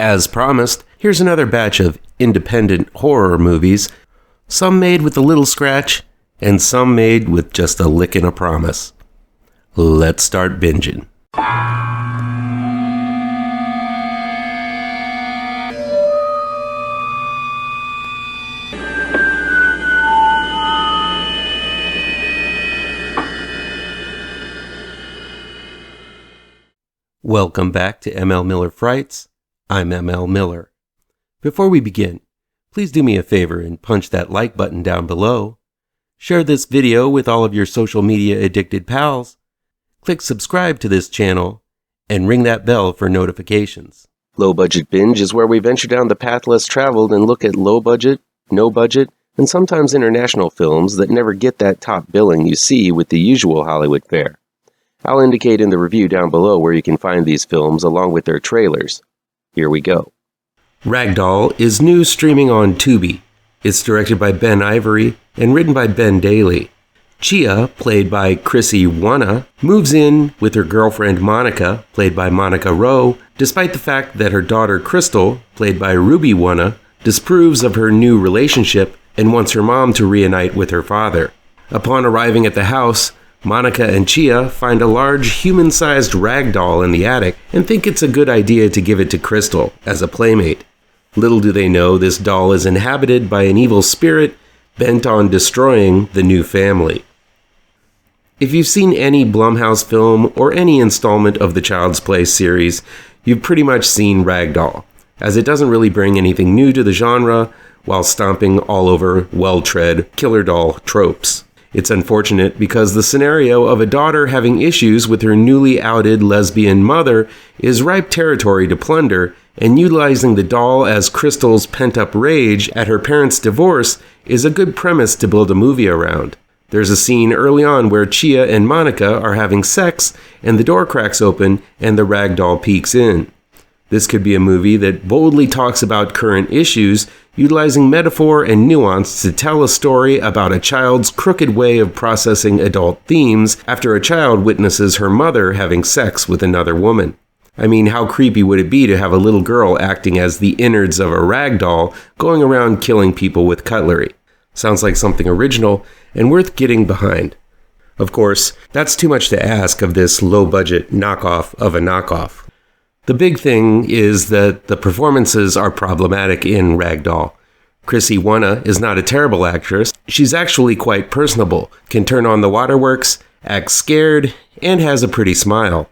As promised, here's another batch of independent horror movies, some made with a little scratch, and some made with just a lick and a promise. Let's start binging. Welcome back to ML Miller Frights. I'm ML Miller. Before we begin, please do me a favor and punch that like button down below. Share this video with all of your social media addicted pals. Click subscribe to this channel and ring that bell for notifications. Low Budget Binge is where we venture down the path less traveled and look at low budget, no budget, and sometimes international films that never get that top billing you see with the usual Hollywood fare. I'll indicate in the review down below where you can find these films along with their trailers. Here we go. RAGDOLL is new streaming on Tubi. It's directed by Ben Ivory and written by Ben Daly. Chia, played by Chrissy Wanna, moves in with her girlfriend Monica, played by Monica Rowe, despite the fact that her daughter Crystal, played by Ruby Wanna, disapproves of her new relationship and wants her mom to reunite with her father. Upon arriving at the house, Monica and Chia find a large human-sized rag doll in the attic and think it's a good idea to give it to Crystal as a playmate. Little do they know this doll is inhabited by an evil spirit bent on destroying the new family. If you've seen any Blumhouse film or any installment of the Child's Play series, you've pretty much seen RAGDOLL, as it doesn't really bring anything new to the genre while stomping all over well-tread killer doll tropes. It's unfortunate because the scenario of a daughter having issues with her newly outed lesbian mother is ripe territory to plunder, and utilizing the doll as Crystal's pent-up rage at her parents' divorce is a good premise to build a movie around. There's a scene early on where Chia and Monica are having sex, and the door cracks open and the rag doll peeks in. This could be a movie that boldly talks about current issues, utilizing metaphor and nuance to tell a story about a child's crooked way of processing adult themes after a child witnesses her mother having sex with another woman. I mean, how creepy would it be to have a little girl acting as the innards of a rag doll going around killing people with cutlery? Sounds like something original and worth getting behind. Of course, that's too much to ask of this low-budget knockoff of a knockoff. The big thing is that the performances are problematic in RAGDOLL. Chrissy Wanna is not a terrible actress. She's actually quite personable, can turn on the waterworks, acts scared, and has a pretty smile.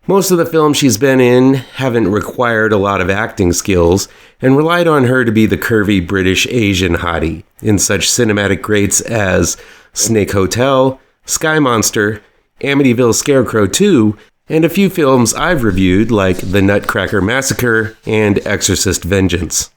Most of the films she's been in haven't required a lot of acting skills and relied on her to be the curvy British Asian hottie in such cinematic greats as Snake Hotel, Sky Monster, Amityville Scarecrow 2, and a few films I've reviewed like The Nutcracker Massacre and Exorcist Vengeance.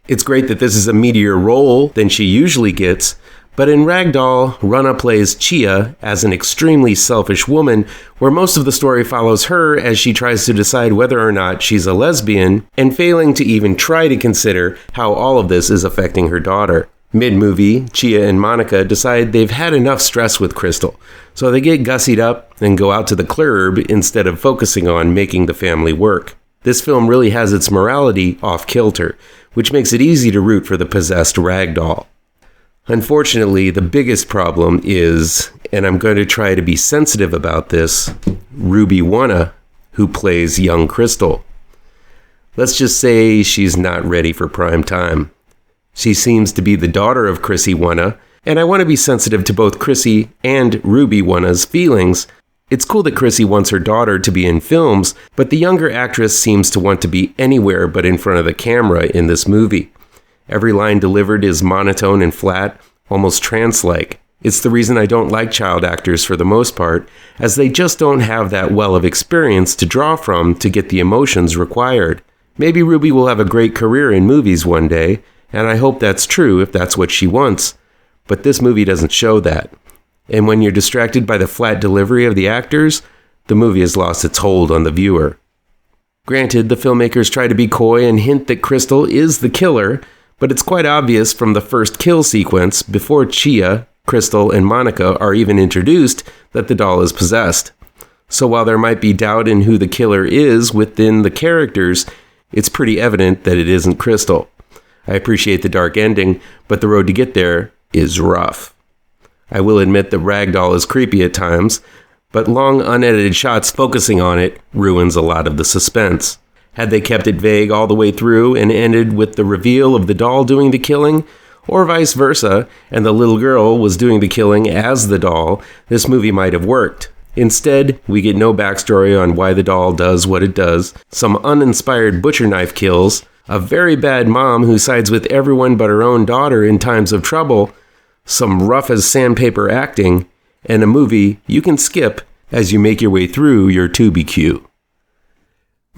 It's great that this is a meatier role than she usually gets, but in RAGDOLL, Rana plays Chia as an extremely selfish woman where most of the story follows her as she tries to decide whether or not she's a lesbian and failing to even try to consider how all of this is affecting her daughter. Mid-movie, Chia and Monica decide they've had enough stress with Crystal, so they get gussied up and go out to the club instead of focusing on making the family work. This film really has its morality off-kilter, which makes it easy to root for the possessed rag doll. Unfortunately, the biggest problem is, and I'm going to try to be sensitive about this, Ruby Wanna, who plays young Crystal. Let's just say she's not ready for prime time. She seems to be the daughter of Chrissy Wanna, and I want to be sensitive to both Chrissy and Ruby Wanna's feelings. It's cool that Chrissy wants her daughter to be in films, but the younger actress seems to want to be anywhere but in front of the camera in this movie. Every line delivered is monotone and flat, almost trance-like. It's the reason I don't like child actors for the most part, as they just don't have that well of experience to draw from to get the emotions required. Maybe Ruby will have a great career in movies one day, and I hope that's true if that's what she wants. But this movie doesn't show that. And when you're distracted by the flat delivery of the actors, the movie has lost its hold on the viewer. Granted, the filmmakers try to be coy and hint that Crystal is the killer, but it's quite obvious from the first kill sequence, before Chia, Crystal, and Monica are even introduced, that the doll is possessed. So while there might be doubt in who the killer is within the characters, it's pretty evident that it isn't Crystal. I appreciate the dark ending, but the road to get there is rough. I will admit that RAGDOLL is creepy at times, but long unedited shots focusing on it ruins a lot of the suspense. Had they kept it vague all the way through and ended with the reveal of the doll doing the killing, or vice versa, and the little girl was doing the killing as the doll, this movie might have worked. Instead, we get no backstory on why the doll does what it does, some uninspired butcher knife kills, a very bad mom who sides with everyone but her own daughter in times of trouble, some rough as sandpaper acting, and a movie you can skip as you make your way through your Tubi queue.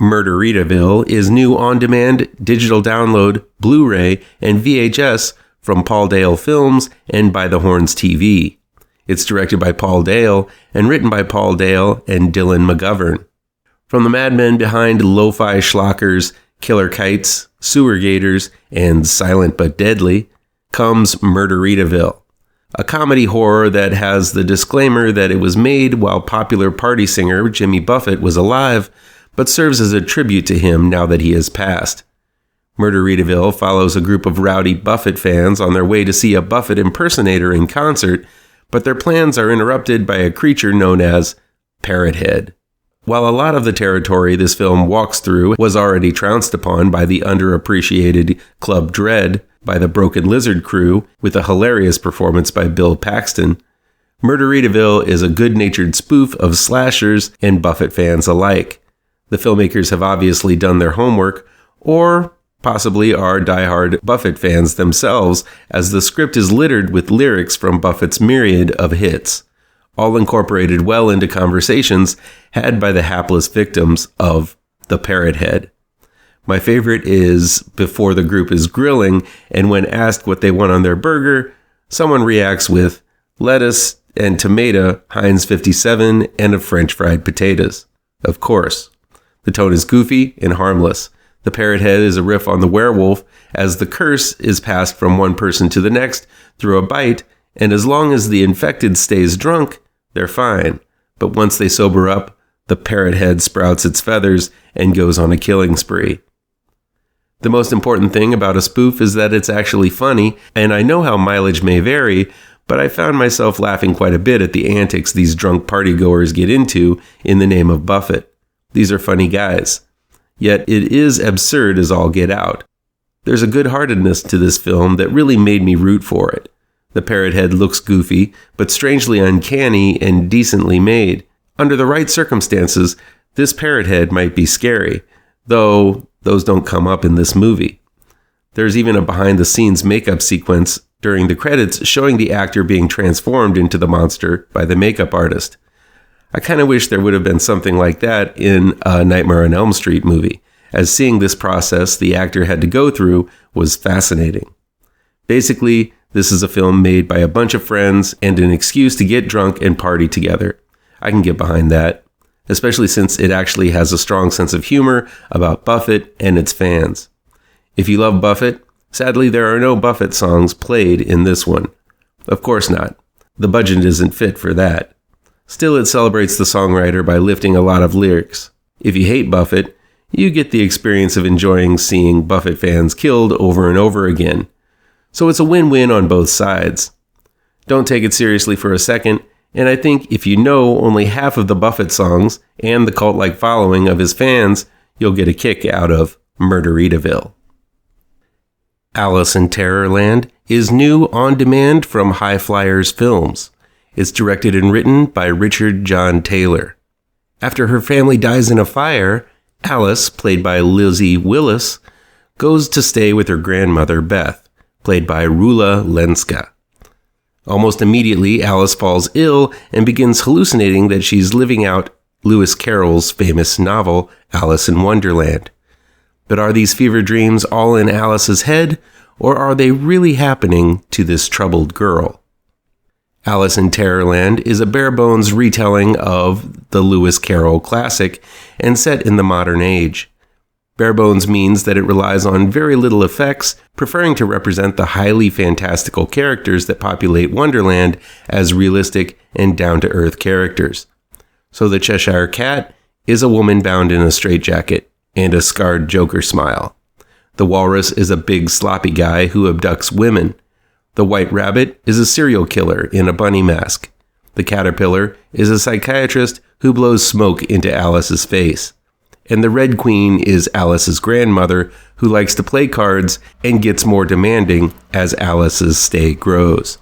Murderitaville is new on-demand digital download, Blu-ray, and VHS from Paul Dale Films and By the Horns TV. It's directed by Paul Dale and written by Paul Dale and Dylan McGovern. From the madmen behind Lo-Fi Schlockers, Killer Kites, Sewer Gators, and Silent But Deadly comes Murderitaville, a comedy horror that has the disclaimer that it was made while popular party singer Jimmy Buffett was alive, but serves as a tribute to him now that he has passed. Murderitaville follows a group of rowdy Buffett fans on their way to see a Buffett impersonator in concert, but their plans are interrupted by a creature known as Parrothead. While a lot of the territory this film walks through was already trounced upon by the underappreciated Club Dread by the Broken Lizard crew with a hilarious performance by Bill Paxton, Murderitaville is a good-natured spoof of slashers and Buffett fans alike. The filmmakers have obviously done their homework, or possibly are diehard Buffett fans themselves, as the script is littered with lyrics from Buffett's myriad of hits, all incorporated well into conversations had by the hapless victims of the Parrothead. My favorite is before the group is grilling, and when asked what they want on their burger, someone reacts with lettuce and tomato, Heinz 57, and a French fried potatoes. Of course. The tone is goofy and harmless. The Parrothead is a riff on the werewolf, as the curse is passed from one person to the next through a bite, and as long as the infected stays drunk, they're fine. But once they sober up, the Parrothead sprouts its feathers and goes on a killing spree. The most important thing about a spoof is that it's actually funny, and I know how mileage may vary, but I found myself laughing quite a bit at the antics these drunk partygoers get into in the name of Buffett. These are funny guys. Yet it is absurd as all get out. There's a good-heartedness to this film that really made me root for it. The Parrothead looks goofy, but strangely uncanny and decently made. Under the right circumstances, this Parrothead might be scary, though those don't come up in this movie. There's even a behind-the-scenes makeup sequence during the credits showing the actor being transformed into the monster by the makeup artist. I kind of wish there would have been something like that in a Nightmare on Elm Street movie, as seeing this process the actor had to go through was fascinating. Basically, this is a film made by a bunch of friends and an excuse to get drunk and party together. I can get behind that, especially since it actually has a strong sense of humor about Buffett and its fans. If you love Buffett, sadly there are no Buffett songs played in this one. Of course not. The budget isn't fit for that. Still, it celebrates the songwriter by lifting a lot of lyrics. If you hate Buffett, you get the experience of enjoying seeing Buffett fans killed over and over again. So it's a win-win on both sides. Don't take it seriously for a second, and I think if you know only half of the Buffett songs and the cult-like following of his fans, you'll get a kick out of Murderitaville. Alice in Terrorland is new on demand from Fliers Films. It's directed and written by Richard John Taylor. After her family dies in a fire, Alice, played by Lizzie Willis, goes to stay with her grandmother, Beth, played by Rula Lenska. Almost immediately, Alice falls ill and begins hallucinating that she's living out Lewis Carroll's famous novel, Alice in Wonderland. But are these fever dreams all in Alice's head, or are they really happening to this troubled girl? Alice in Terrorland is a bare-bones retelling of the Lewis Carroll classic and set in the modern age. Bare-bones means that it relies on very little effects, preferring to represent the highly fantastical characters that populate Wonderland as realistic and down-to-earth characters. So the Cheshire Cat is a woman bound in a straitjacket, and a scarred Joker smile. The walrus is a big sloppy guy who abducts women. The white rabbit is a serial killer in a bunny mask. The caterpillar is a psychiatrist who blows smoke into Alice's face. And the Red Queen is Alice's grandmother who likes to play cards and gets more demanding as Alice's stay grows.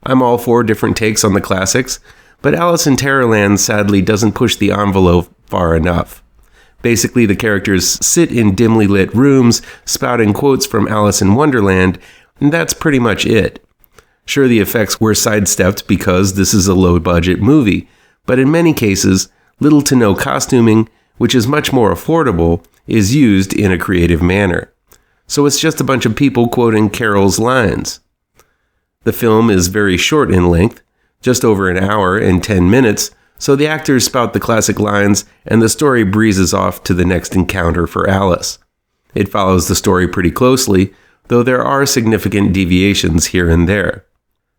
I'm all for different takes on the classics, but Alice in Terrorland sadly doesn't push the envelope far enough. Basically, the characters sit in dimly lit rooms spouting quotes from Alice in Wonderland, and that's pretty much it. Sure, the effects were sidestepped because this is a low-budget movie, but in many cases, little to no costuming, which is much more affordable, is used in a creative manner. So it's just a bunch of people quoting Carol's lines. The film is very short in length, just over an hour and 10 minutes, so the actors spout the classic lines and the story breezes off to the next encounter for Alice. It follows the story pretty closely, though there are significant deviations here and there.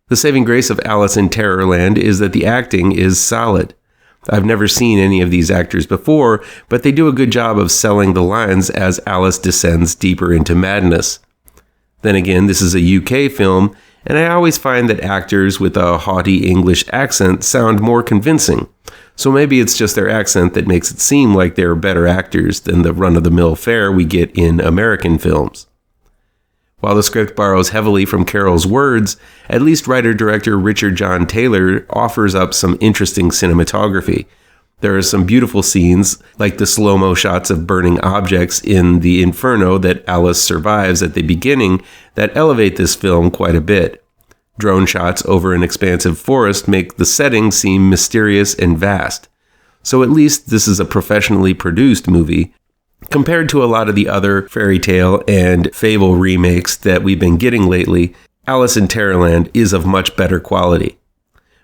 The saving grace of Alice in Terrorland is that the acting is solid. I've never seen any of these actors before, but they do a good job of selling the lines as Alice descends deeper into madness. Then again, this is a UK film, and I always find that actors with a haughty English accent sound more convincing, so maybe it's just their accent that makes it seem like they're better actors than the run-of-the-mill fare we get in American films. While the script borrows heavily from Carol's words, at least writer-director Richard John Taylor offers up some interesting cinematography. There are some beautiful scenes, like the slow-mo shots of burning objects in the inferno that Alice survives at the beginning, that elevate this film quite a bit. Drone shots over an expansive forest make the setting seem mysterious and vast. So at least this is a professionally produced movie, compared to a lot of the other fairy tale and fable remakes that we've been getting lately. Alice in Terrorland is of much better quality.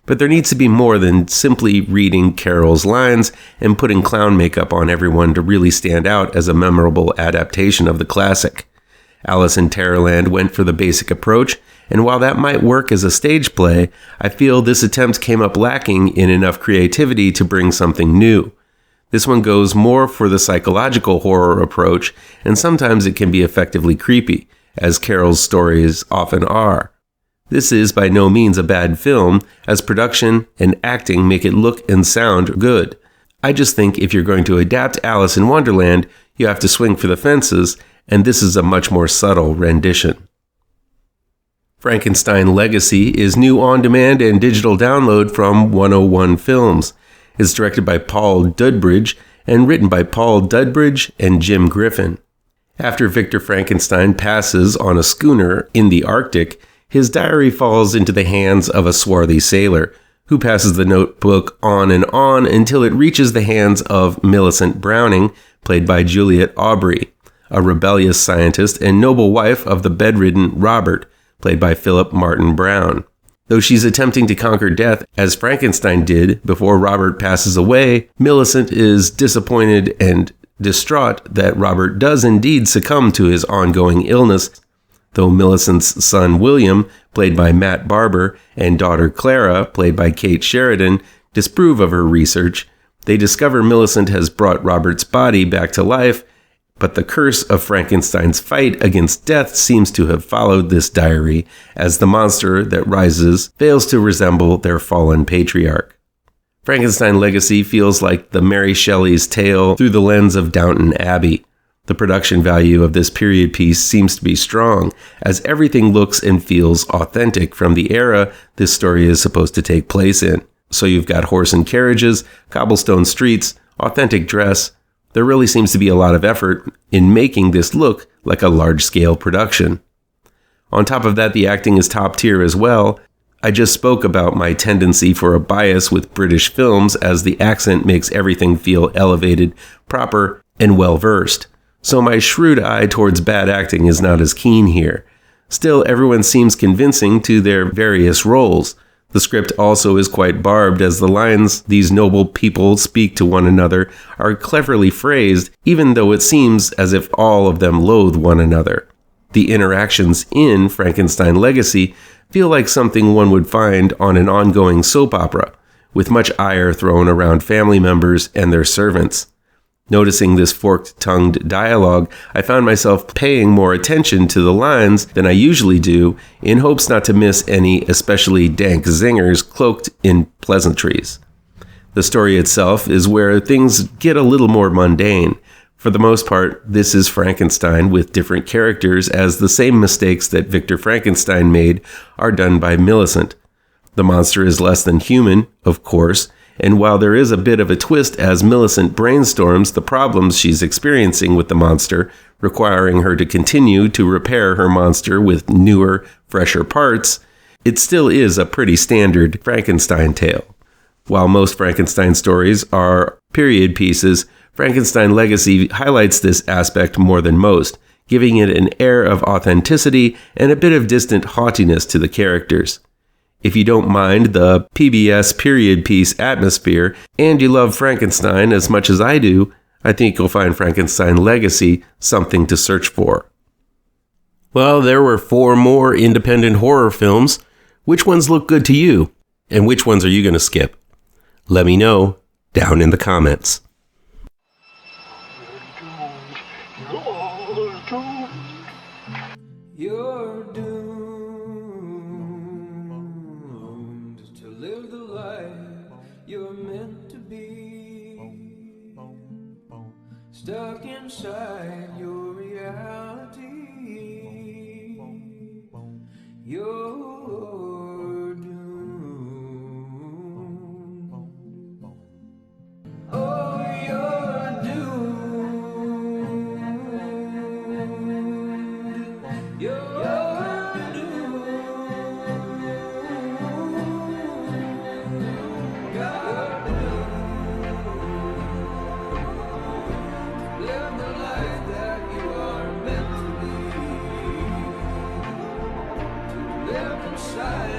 But there needs to be more than simply reading Carol's lines and putting clown makeup on everyone to really stand out as a memorable adaptation of the classic. Alice in Terrorland went for the basic approach, and while that might work as a stage play, I feel this attempt came up lacking in enough creativity to bring something new. This one goes more for the psychological horror approach, and sometimes it can be effectively creepy, as Carol's stories often are. This is by no means a bad film, as production and acting make it look and sound good. I just think if you're going to adapt Alice in Wonderland, you have to swing for the fences, and this is a much more subtle rendition. Frankenstein Legacy is new on-demand and digital download from 101 Films. It's directed by Paul Dudbridge and written by Paul Dudbridge and Jim Griffin. After Victor Frankenstein passes on a schooner in the Arctic, his diary falls into the hands of a swarthy sailor, who passes the notebook on and on until it reaches the hands of Millicent Browning, played by Juliet Aubrey, a rebellious scientist and noble wife of the bedridden Robert, played by Philip Martin Brown. Though she's attempting to conquer death as Frankenstein did before Robert passes away, Millicent is disappointed and distraught that Robert does indeed succumb to his ongoing illness. Though Millicent's son William, played by Matt Barber, and daughter Clara, played by Kate Sheridan, disapprove of her research, they discover Millicent has brought Robert's body back to life, but the curse of Frankenstein's fight against death seems to have followed this diary, as the monster that rises fails to resemble their fallen patriarch. Frankenstein Legacy feels like the Mary Shelley's tale through the lens of Downton Abbey. The production value of this period piece seems to be strong, as everything looks and feels authentic from the era this story is supposed to take place in. So you've got horse and carriages, cobblestone streets, authentic dress. There really seems to be a lot of effort in making this look like a large-scale production. On top of that, the acting is top tier as well. I just spoke about my tendency for a bias with British films, as the accent makes everything feel elevated, proper, and well-versed. So my shrewd eye towards bad acting is not as keen here. Still, everyone seems convincing to their various roles. The script also is quite barbed, as the lines these noble people speak to one another are cleverly phrased, even though it seems as if all of them loathe one another. The interactions in Frankenstein Legacy feel like something one would find on an ongoing soap opera, with much ire thrown around family members and their servants. Noticing this forked-tongued dialogue, I found myself paying more attention to the lines than I usually do in hopes not to miss any especially dank zingers cloaked in pleasantries. The story itself is where things get a little more mundane. For the most part, this is Frankenstein with different characters, as the same mistakes that Victor Frankenstein made are done by Millicent. The monster is less than human, of course, and while there is a bit of a twist as Millicent brainstorms the problems she's experiencing with the monster, requiring her to continue to repair her monster with newer, fresher parts, it still is a pretty standard Frankenstein tale. While most Frankenstein stories are period pieces, Frankenstein Legacy highlights this aspect more than most, giving it an air of authenticity and a bit of distant haughtiness to the characters. If you don't mind the PBS period piece atmosphere and you love Frankenstein as much as I do, I think you'll find Frankenstein Legacy something to search for. Well, there were 4 more independent horror films. Which ones look good to you? And which ones are you going to skip? Let me know down in the comments. You're doomed to live the life you're meant to be, stuck inside your reality. You're doomed. Oh, you're doomed. You're doomed. You're doomed. Live the life that you are meant to be. To live inside